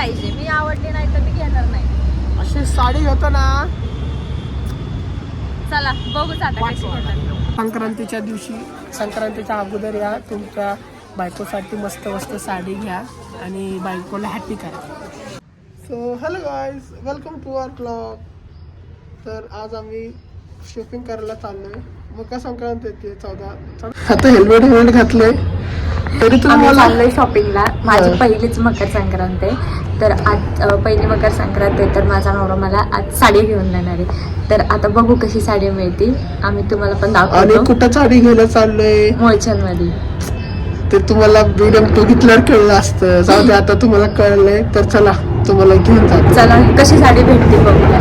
पाहिजे. मी आवडली नाही तर मी घेणार नाही. अशी साडी घेतो ना. चला बघूच आता कशी घेतात. संक्रांतीच्या दिवशी, संक्रांतीच्या अगोदर या तुमच्या बायकोसाठी मस्त मस्त साडी घ्या आणि बायकोला हॅपी करा. So hello guys, welcome to our blog. तर आज आम्ही शॉपिंग करायला चाललोय. मकर संक्रांत येते 14. आता हेल्मेट घातलंय तरी आम्ही चाललोय शॉपिंगला. माझी पहिलीच मकर संक्रांत आहे. तर आज पहिली मकर संक्रांत आहे तर माझा नवरा मला आज साडी घेऊन देणार आहे. तर आता बघू कशी साडी मिळते. आम्ही तुम्हाला पण दाखवतो. आणि कुठं साडी घ्यायला चाललोय? मोळचंदमध्ये. ते तुम्हाला व्हिडिओ बघितल्यावर कळलं असतं. जाऊ दे, आता तुम्हाला कळलंय तर चला तुम्हाला घेऊन जातो. चला कशी साडी भेटते बघूया.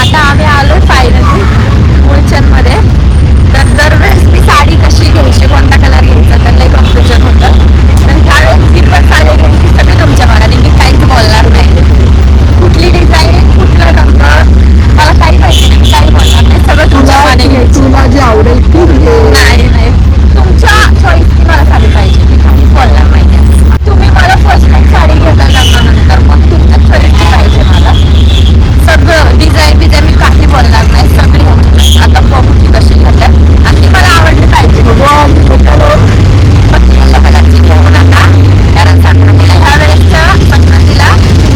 आता आम्ही आलो फायनली मुळचंदमध्ये. तर दरवेळेस मी साडी कशी घ्यायची, कोणता कलर घ्यायचा तर लई कन्फ्युजन होतं. तर त्यावेळेस मी पण साडी घ्यायची सगळी तुमच्या मनाने. मी काहीच बोलणार नाही. कुठली डिझाईन, कुठला रंग मला काही माहिती नाही. काही बोलणार नाही. सगळं तुमच्या मनाने घ्यायचं. तुला जे आवडेल तू नाही नाही, तुमच्या चॉईसची मला साडी पाहिजे. मी काहीच बोलणार नाही. तुम्ही मला फर्स्ट टाइम साडी घेता लग्नानंतर मग तुमच्या चॉईसची पाहिजे मला. सगळं डिझाईन बिझाईन मी काही बोलणार नाही. सगळी आता बघू की कशी घेतात आणि ती मला आवडली पाहिजे. येल्लो कलरची घेऊ नका, कारण संक्रांतीला ह्या वेळेसच्या संक्रांतीला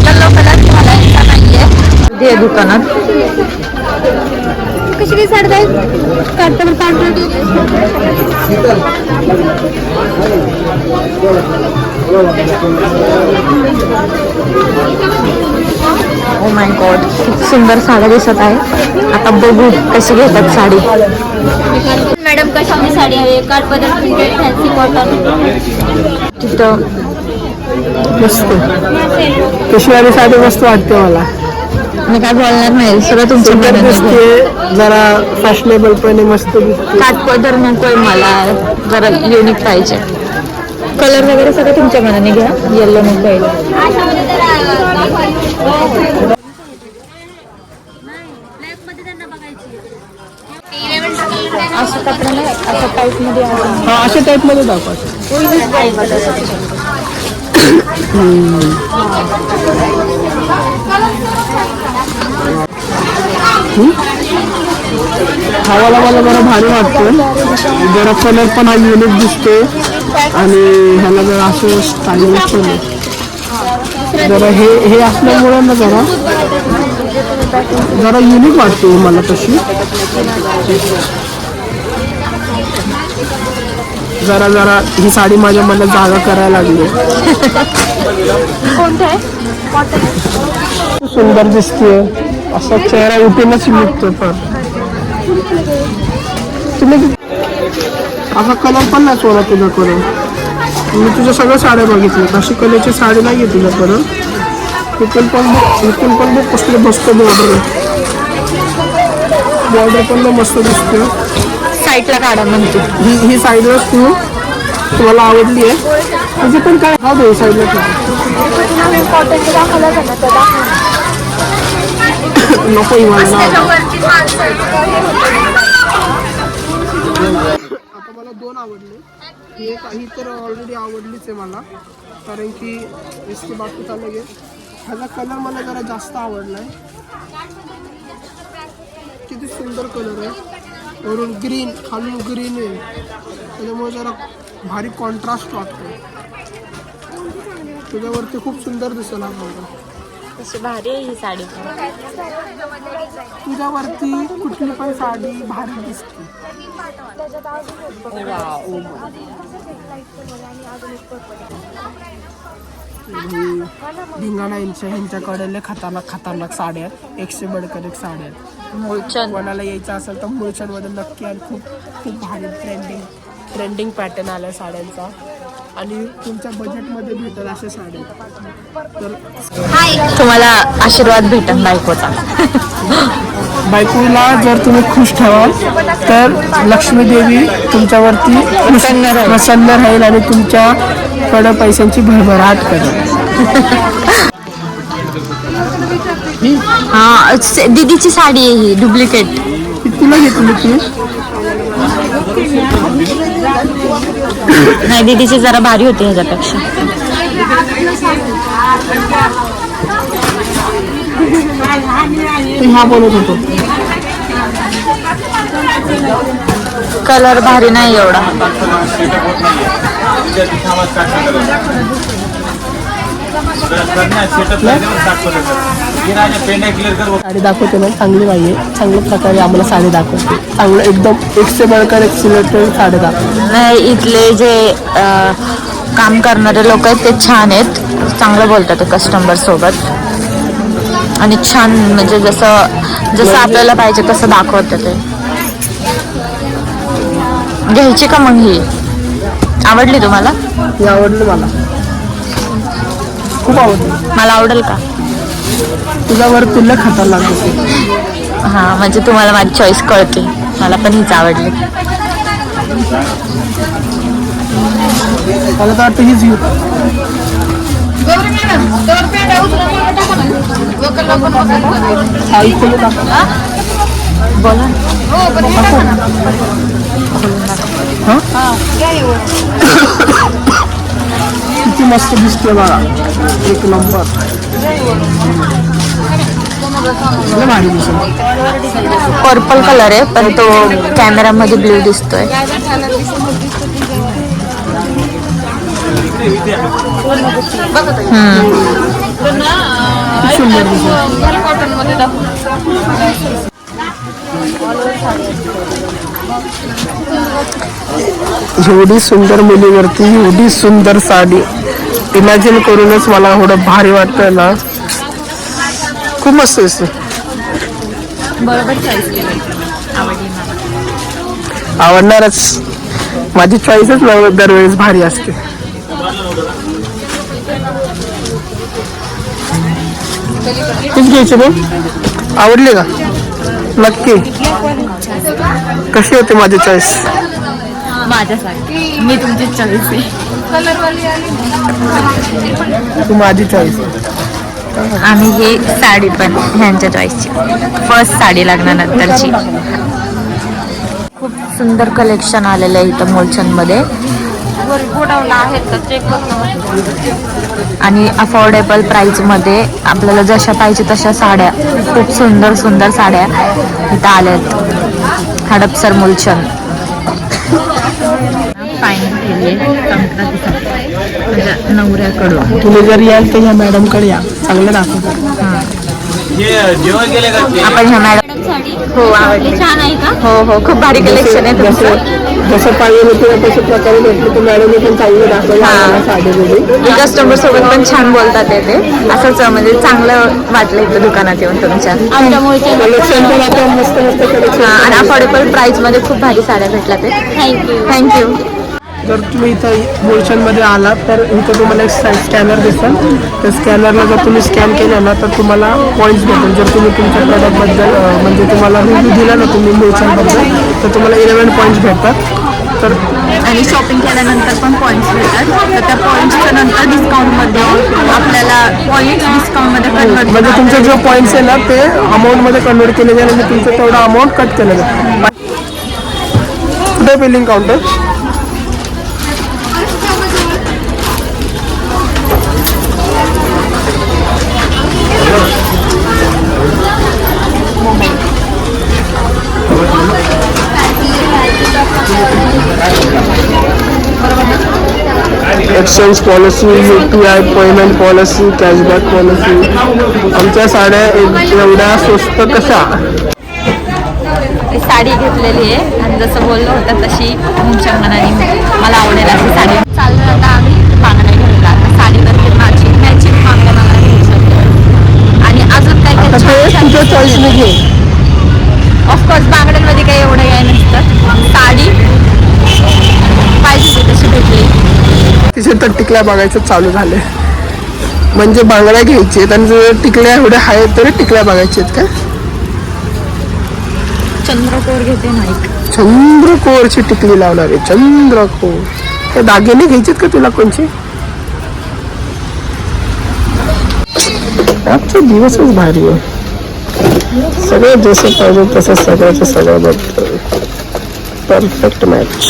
येल्लो कलर घालायचा नाहीये. दे दुकानात कशी काही साडी जाईल काढता पांढरं. ओ माय गॉड, खूप सुंदर साड्या दिसत आहे. आता बघू कशी घेतात साडी. मॅडम कशाची साडी हवी? काठ पदर, प्रिंटेड, फॅन्सी कॉटन. तिथं मस्त पेशवारी साडी मस्त वाटते मला. मी काय बोलणार नाही. सगळं तुमच्या दिसते, जरा फॅशनेबल पण मस्त दिसते. काठ पदर नकोय मला, जरा युनिक पाहिजे. कलर वगैरे सगळं तुमच्या मनाने घ्या. येल्लो नकोय. असं कपडा नाही, असं टाईप मध्ये. हा, अशा टाईप मध्ये दाखवा. हवाला मला जरा भारी वाटतो. जरा कलर पण हा युनिक दिसतो आणि ह्याला जरा असं स्टाईलिश पण आहे. जरा हे असल्यामुळे ना जरा युनिक वाटते मला तशी. जरा ही साडी माझ्या मला जागा करायला लागली. सुंदर दिसते. असा चेहरा उठूनच निघतो. पण तुम्ही असा कलर पण नाही सोडा तुझ्याकडून. मी तुझ्या सगळ्या साड्या बघितल्या, अशी कलरची साडी नाही आहे तुझ्याकडून. इथून पण बघ कसले मस्त बॉर्डर पण मस्त दिसते. साईडला काढा म्हणते. ही साईडलाच तुम्हाला आवडली आहे. तुझी पण काय हा दे साईडला नको आता मला दोन आवडले. ही तर ऑलरेडी आवडलीच आहे मला, कारण की इसके बाकी चालू आहे. ह्याचा कलर मला जरा जास्त आवडला आहे. किती सुंदर कलर आहे. वरून ग्रीन, खालून ग्रीन आहे, त्याच्यामुळे जरा भारी कॉन्ट्रास्ट वाटतो. तुझ्यावरती खूप सुंदर दिसेल हा कलर. कशी भारी आहे ही साडी. तुझ्यावरती कुठली पण साडी भारी दिसते. धिंगाणा ह्यांच्याकडे खतरनाक साड्या आहेत. 100 बडकर एक साड्या आहेत. मुळचंद कोणाला यायचं असेल तर मुळचंदमध्ये नक्की. आणि खूप भारी ट्रेंडिंग पॅटर्न आला साड्यांचा आणि तुमच्या बजेटमध्ये भेटेल अशा साड्या. तर तुम्हाला आशीर्वाद भेटेल बायकोचा. बायकोला जर तुम्ही खुश ठेवाल तर लक्ष्मी देवी तुमच्यावरती प्रसन्न राहील आणि तुमच्याकडं पैशांची भरभराट करेल. हा, दीदीची साडी आहे ही डुप्लिकेट. तुला घेतली ती नाही दीदीची जरा भारी होती ह्याच्यापेक्षा. हा बोलत होतो कलर भारी नाही एवढा. साडी दाखवते ना, चांगली नाही आहे. चांगल्या प्रकारे आम्हाला साडी दाखवते. चांगलं एकदम एकशे बळकर एक सिलेक्टेड साडी दाखवते. नाही इथले जे काम करणारे लोक आहेत ते छान आहेत, चांगलं बोलतात ते कस्टमर सोबत आणि छान म्हणजे जसं आपल्याला पाहिजे तसं दाखवतात ते. घ्यायची का मग ही? आवडली तुम्हाला? ही आवडली मला, खूप आवडली. मला आवडेल का? तुझ्यावर तुला खाता लागते. हां म्हणजे तुम्हाला माझी चॉईस कळते. मला पण हीच आवडली. मला तर वाटतं हीच घेऊ. बोला किती मस्त दिसते बघा, एक नंबर. भारी दिसत. पर्पल कलर आहे पण तो कॅमेरामध्ये ब्ल्यू दिसतोय. सुंदर दिसत. एवढी सुंदर मुलीवरती एवढी सुंदर साडी इमॅजिन करूनच मला एवढं भारी वाटतंय ना. खूप मस्त दिसते. बरोबर चॉईस केली, आवडली मला. आवडणारच. माझी चॉईसच दरवेळेस भारी असते. तीच घ्यायची मग. आवडली का? नक्की. कशी होती माझी चॉईस? माझ्यासाठी मी तुमची चॉईस आहे. तू माझी चॉईस. आणि हे साडी पण ह्यांच्या चॉईसची फर्स्ट साडी लग्नानंतरची. खूप सुंदर कलेक्शन आलेलं आहे इथं मुलचंदमध्ये आणि अफोर्डेबल प्राईजमध्ये आपल्याला जशा पाहिजे तशा साड्या, खूप सुंदर सुंदर साड्या इथं आल्या आहेत. हडपसर मुलचंद फायनल केली म्हणजे नवऱ्याकडून. तुम्ही जर याल तर ह्या मॅडमकडे या, चांगलं दाखवतात. आपण ह्या मॅडम हो आवडली. छान आहे का? हो हो खूप भारी कलेक्शन आहे तुमचं. जसं पाहिजे होतं तशा प्रकारे भेटले तर मॅडमने पण चांगलं दाखवलं साडी. कस्टमर सोबत पण छान बोलतात ते असंच म्हणजे चांगलं वाटलं इथं दुकानात येऊन तुमच्या. कलेक्शन पण आता मस्त मस्त कलेक्शन. आणि अफोर्डेबल प्राइस मध्ये खूप भारी साड्या भेटल्या ते. थँक्यू. जर तुम्ही इथं मुलचंदमध्ये आलात तर इथं तुम्हाला एक स्कॅनर दिसेल. त्या स्कॅनरला जर तुम्ही स्कॅन केलं ना तर तुम्हाला पॉईंट्स भेटेल. जर तुम्ही तुमच्या प्रॉडक्टबद्दल म्हणजे तुम्हाला रिव्ह्यू दिला ना तुम्ही मुलचंदबद्दल तर तुम्हाला 11 पॉईंट्स भेटतात. तर आणि शॉपिंग केल्यानंतर पण पॉईंट्स भेटतात. तर त्या पॉईंट्सच्या नंतर डिस्काउंटमध्ये आपल्याला पॉईंट्स डिस्काउंटमध्ये कन्वर्ट म्हणजे तुमचे जो पॉईंट्स आहे ना ते अमाऊंटमध्ये कन्वर्ट केले जाईल आणि तुमचं तेवढा अमाऊंट कट केलं जाईल. कुठे billing counter? Exchange policy, UPI payment policy, cashback policy. आमच्या साड्या एवढ्या स्वस्त कशा? साडी घेतलेली आहे आणि जसं बोललो होतं तशी तुमच्या मनाने मला आवडेल अशी साडी. चाललो आता आम्ही बांगड्या घ्यायला. आता साडीवरती मॅचिंग बांगड्या घ्यायच्या आणि अजून काही तुझ्या चॉईसने घे. ऑफकोर्स बांगड्यांमध्ये काही एवढं काही नसतं. साडी पाहिजे तशी भेटली. तिथे तर टिकल्या बघायचं चालू झाले. म्हणजे बांगड्या घ्यायचे आणि जर टिकल्या एवढ्या आहेत तरी टिकल्या बघायचे आहेत का? चंद्रकोर घेते ना एक. चंद्रकोरची टिकली लावणार आहे. चंद्रकोर. ते दागिने घ्यायचेत का तुला कोणचे? आजचा दिवसच भारी आहे. सगळं जसं पाहिजे तसं सगळ्याचं सगळं बघतं. Perfect match.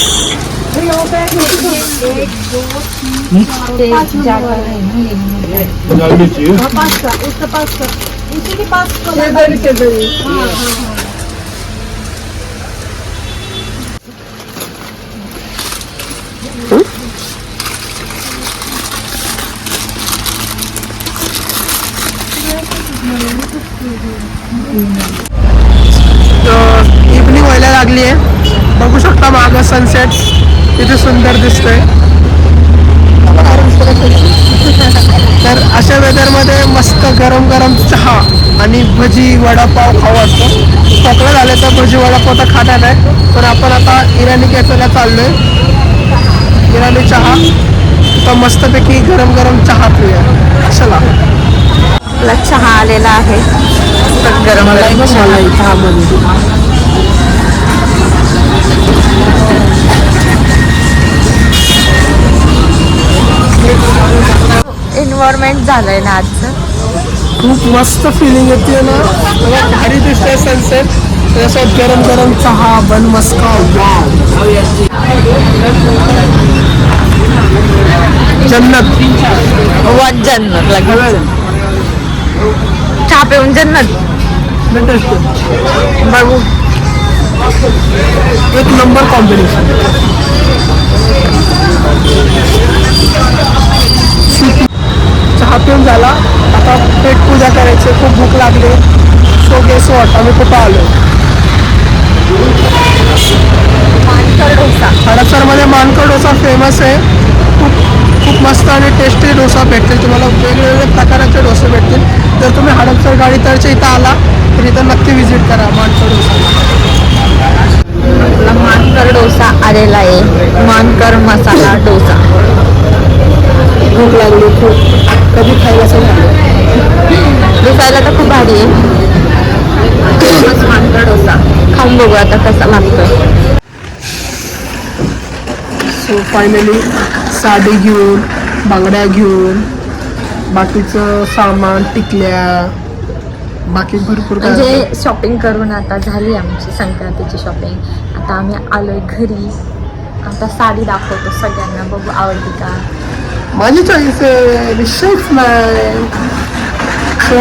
इव्हनिंग व्हायला लागली आहे. बघू शकता मागं सनसेट किती सुंदर दिसतोय. तर अशा वेदरमध्ये मस्त गरम गरम चहा आणि भजी वडापाव खाऊ वाटतो. खोकला झालं तर भजी वडापाव तर खाण्यात आहे, पण आपण आता इराणी कॅफेला चाललोय. इराणी चहा तर मस्तपैकी गरम गरम चहा पिऊया. चला. आपला चहा आलेला आहे मस्त गरम गरम चहा. एन्व्हायरमेंट झालंय ना आजचं. खूप मस्त फिलिंग येते ना. मला भारी दिसतंय सनसेट. त्याच्यात गरम गरम चहा बन मस्का. वाव, जन्नत. वन जन्नत लागेल. चहा पिऊन जन्नत बघू. एक नंबर कॉम्बिनेशन. चहा पिऊन झाला. आता पेट पूजा करायची. खूप भूक लागली. सो गेस वॉट, आम्ही कुठं आलो. मानकर डोसा. हडपसरमध्ये मानकर डोसा फेमस आहे. खूप खूप मस्त आणि टेस्टी डोसा भेटतील तुम्हाला. वेगवेगळे प्रकाराचे डोसे भेटतील. जर तुम्ही हडपसर गाडीतळच्या इथं आला तर इथं नक्की व्हिजिट करा मानकर डोसा. आपला मानकर डोसा आलेला आहे. मानकर मसाला डोसा. भूक लागली खूप. कधी खायला असं झालं. दिसायला तर खूप भारी आहे. मानकर डोसा खाऊन बघू आता कसा लागतोय. सो फायनली साडी घेऊन, बांगड्या घेऊन, बाकीचं सामान, टिकल्या, बाकी भरपूर काय म्हणजे शॉपिंग करून आता झाली आमची संक्रांतीची शॉपिंग. आता आम्ही आलोय घरी. आता साडी दाखवतो सगळ्यांना, बघू आवडली का. माझी चॉईस आहे, विषयच नाही. सो